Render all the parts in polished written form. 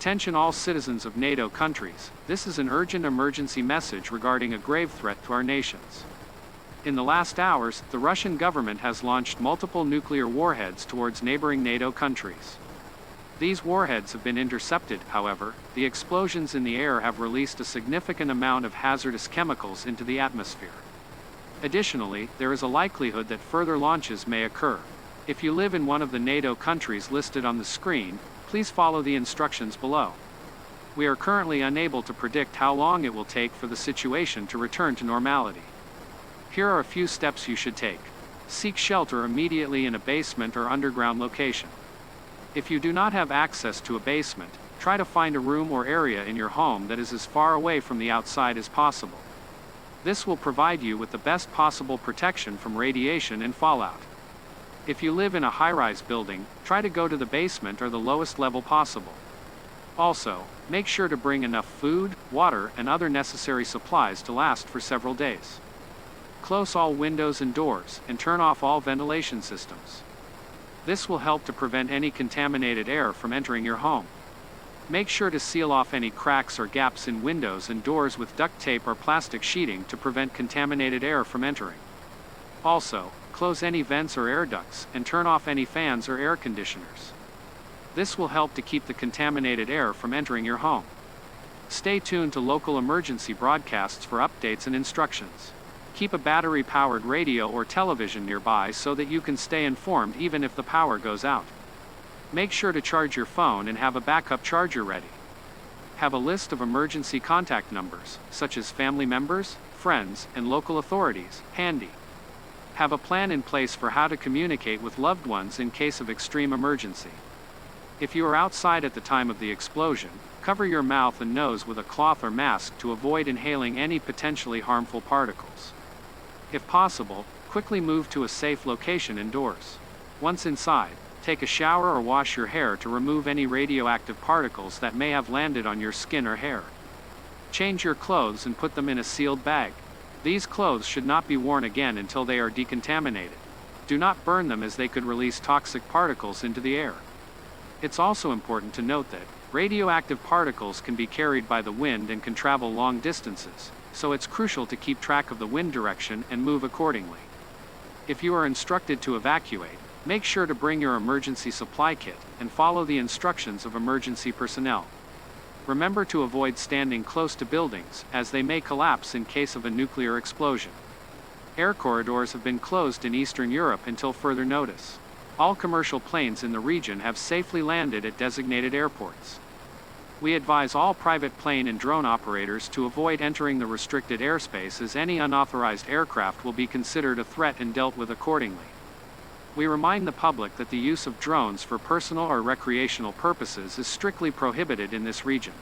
Attention all citizens of NATO countries, this is an urgent emergency message regarding a grave threat to our nations. In the last hours, the Russian government has launched multiple nuclear warheads towards neighboring NATO countries. These warheads have been intercepted, however. The explosions in the air have released a significant amount of hazardous chemicals into the atmosphere. Additionally, there is a likelihood that further launches may occur. If you live in one of the NATO countries listed on the screen, please follow the instructions below. We are currently unable to predict how long it will take for the situation to return to normality. Here are a few steps you should take. Seek shelter immediately in a basement or underground location. If you do not have access to a basement, try to find a room or area in your home that is as far away from the outside as possible. This will provide you with the best possible protection from radiation and fallout. If you live in a high-rise building, try to go to the basement or the lowest level possible. Also, make sure to bring enough food, water, and other necessary supplies to last for several days. Close all windows and doors, and turn off all ventilation systems. This will help to prevent any contaminated air from entering your home. Make sure to seal off any cracks or gaps in windows and doors with duct tape or plastic sheeting to prevent contaminated air from entering. Also, close any vents or air ducts, and turn off any fans or air conditioners. This will help to keep the contaminated air from entering your home. Stay tuned to local emergency broadcasts for updates and instructions. Keep a battery-powered radio or television nearby so that you can stay informed even if the power goes out. Make sure to charge your phone and have a backup charger ready. Have a list of emergency contact numbers, such as family members, friends, and local authorities, handy. Have a plan in place for how to communicate with loved ones in case of extreme emergency. If you are outside at the time of the explosion, cover your mouth and nose with a cloth or mask to avoid inhaling any potentially harmful particles. If possible, quickly move to a safe location indoors. Once inside, take a shower or wash your hair to remove any radioactive particles that may have landed on your skin or hair. Change your clothes and put them in a sealed bag. These clothes should not be worn again until they are decontaminated. Do not burn them as they could release toxic particles into the air. It's also important to note that radioactive particles can be carried by the wind and can travel long distances, so it's crucial to keep track of the wind direction and move accordingly. If you are instructed to evacuate, make sure to bring your emergency supply kit and follow the instructions of emergency personnel. Remember to avoid standing close to buildings, as they may collapse in case of a nuclear explosion. Air corridors have been closed in Eastern Europe until further notice. All commercial planes in the region have safely landed at designated airports. We advise all private plane and drone operators to avoid entering the restricted airspace, as any unauthorized aircraft will be considered a threat and dealt with accordingly. We remind the public that the use of drones for personal or recreational purposes is strictly prohibited in this region.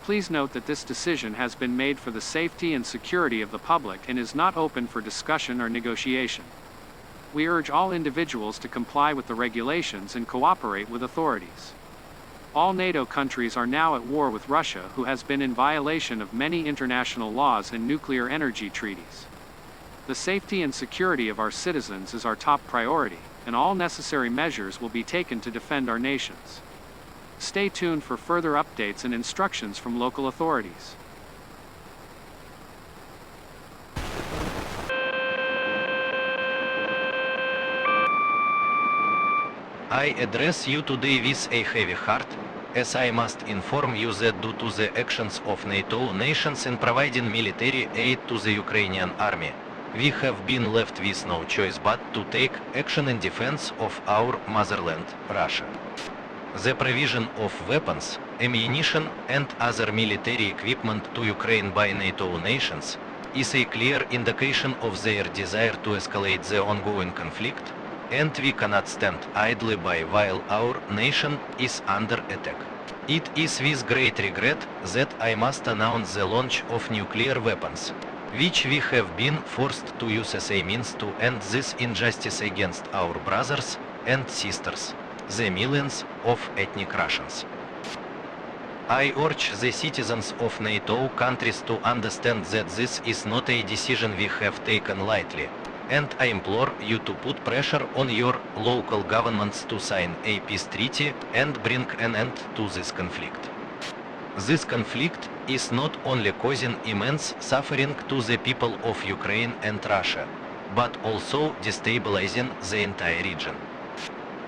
Please note that this decision has been made for the safety and security of the public and is not open for discussion or negotiation. We urge all individuals to comply with the regulations and cooperate with authorities. All NATO countries are now at war with Russia, who has been in violation of many international laws and nuclear energy treaties. The safety and security of our citizens is our top priority, and all necessary measures will be taken to defend our nations. Stay tuned for further updates and instructions from local authorities. I address you today with a heavy heart, as I must inform you that due to the actions of NATO nations in providing military aid to the Ukrainian army, we have been left with no choice but to take action in defense of our motherland, Russia. The provision of weapons, ammunition, and other military equipment to Ukraine by NATO nations is a clear indication of their desire to escalate the ongoing conflict, and we cannot stand idly by while our nation is under attack. It is with great regret that I must announce the launch of nuclear weapons, which we have been forced to use as a means to end this injustice against our brothers and sisters, the millions of ethnic Russians. I urge the citizens of NATO countries to understand that this is not a decision we have taken lightly, and I implore you to put pressure on your local governments to sign a peace treaty and bring an end to this conflict. This conflict is not only causing immense suffering to the people of Ukraine and Russia, but also destabilizing the entire region.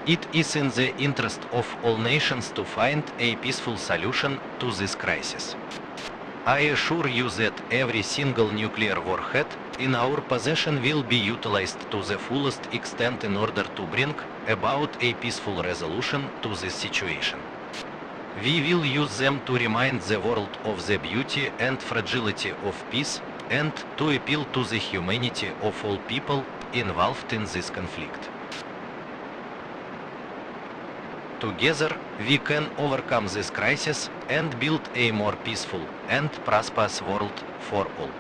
It is in the interest of all nations to find a peaceful solution to this crisis. I assure you that every single nuclear warhead in our possession will be utilized to the fullest extent in order to bring about a peaceful resolution to this situation. We will use them to remind the world of the beauty and fragility of peace and to appeal to the humanity of all people involved in this conflict. Together, we can overcome this crisis and build a more peaceful and prosperous world for all.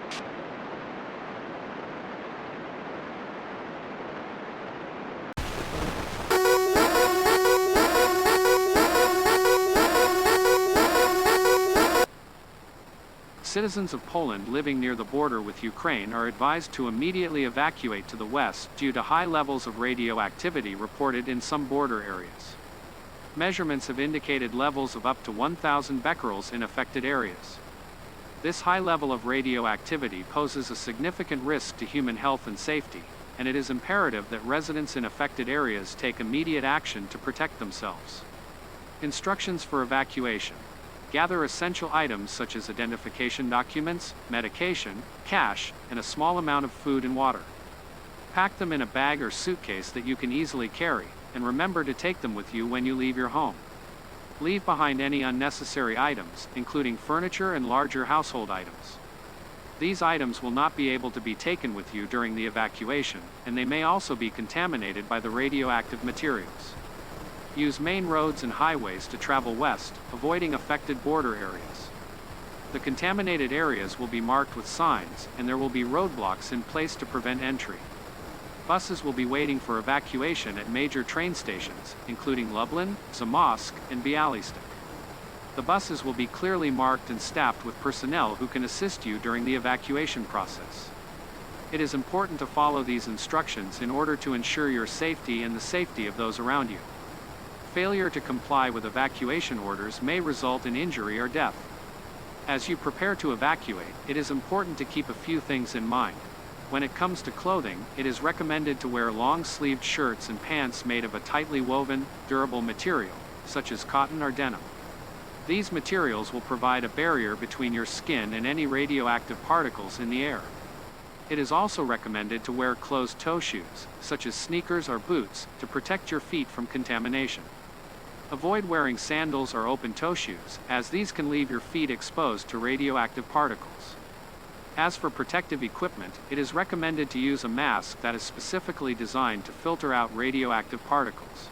Citizens of Poland living near the border with Ukraine are advised to immediately evacuate to the west due to high levels of radioactivity reported in some border areas. Measurements have indicated levels of up to 1,000 becquerels in affected areas. This high level of radioactivity poses a significant risk to human health and safety, and it is imperative that residents in affected areas take immediate action to protect themselves. Instructions for evacuation. Gather essential items such as identification documents, medication, cash, and a small amount of food and water. Pack them in a bag or suitcase that you can easily carry, and remember to take them with you when you leave your home. Leave behind any unnecessary items, including furniture and larger household items. These items will not be able to be taken with you during the evacuation, and they may also be contaminated by the radioactive materials. Use main roads and highways to travel west, avoiding affected border areas. The contaminated areas will be marked with signs, and there will be roadblocks in place to prevent entry. Buses will be waiting for evacuation at major train stations, including Lublin, Zamość, and Białystok. The buses will be clearly marked and staffed with personnel who can assist you during the evacuation process. It is important to follow these instructions in order to ensure your safety and the safety of those around you. Failure to comply with evacuation orders may result in injury or death. As you prepare to evacuate, it is important to keep a few things in mind. When it comes to clothing, it is recommended to wear long-sleeved shirts and pants made of a tightly woven, durable material, such as cotton or denim. These materials will provide a barrier between your skin and any radioactive particles in the air. It is also recommended to wear closed-toe shoes, such as sneakers or boots, to protect your feet from contamination. Avoid wearing sandals or open-toe shoes, as these can leave your feet exposed to radioactive particles. As for protective equipment, it is recommended to use a mask that is specifically designed to filter out radioactive particles.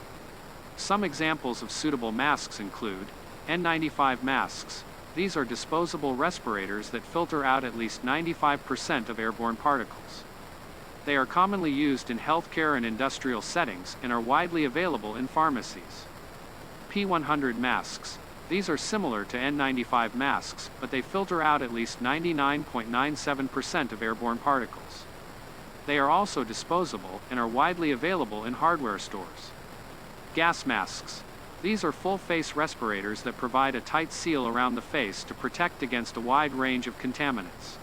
Some examples of suitable masks include N95 masks. These are disposable respirators that filter out at least 95% of airborne particles. They are commonly used in healthcare and industrial settings and are widely available in pharmacies. P100 masks. These are similar to N95 masks, but they filter out at least 99.97% of airborne particles. They are also disposable and are widely available in hardware stores. Gas masks. These are full-face respirators that provide a tight seal around the face to protect against a wide range of contaminants.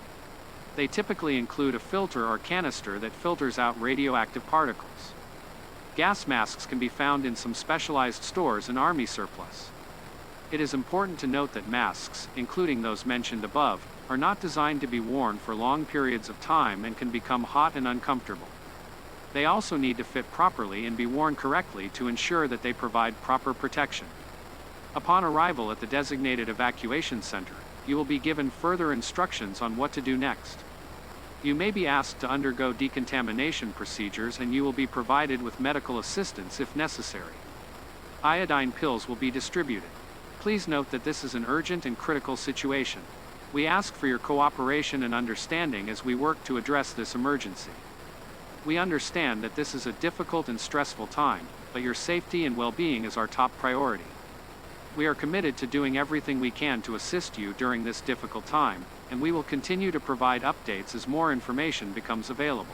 They typically include a filter or canister that filters out radioactive particles. Gas masks can be found in some specialized stores and army surplus. It is important to note that masks, including those mentioned above, are not designed to be worn for long periods of time and can become hot and uncomfortable. They also need to fit properly and be worn correctly to ensure that they provide proper protection. Upon arrival at the designated evacuation center, you will be given further instructions on what to do next. You may be asked to undergo decontamination procedures, and you will be provided with medical assistance if necessary. Iodine pills will be distributed. Please note that this is an urgent and critical situation. We ask for your cooperation and understanding as we work to address this emergency. We understand that this is a difficult and stressful time, but your safety and well-being is our top priority. We are committed to doing everything we can to assist you during this difficult time, and we will continue to provide updates as more information becomes available.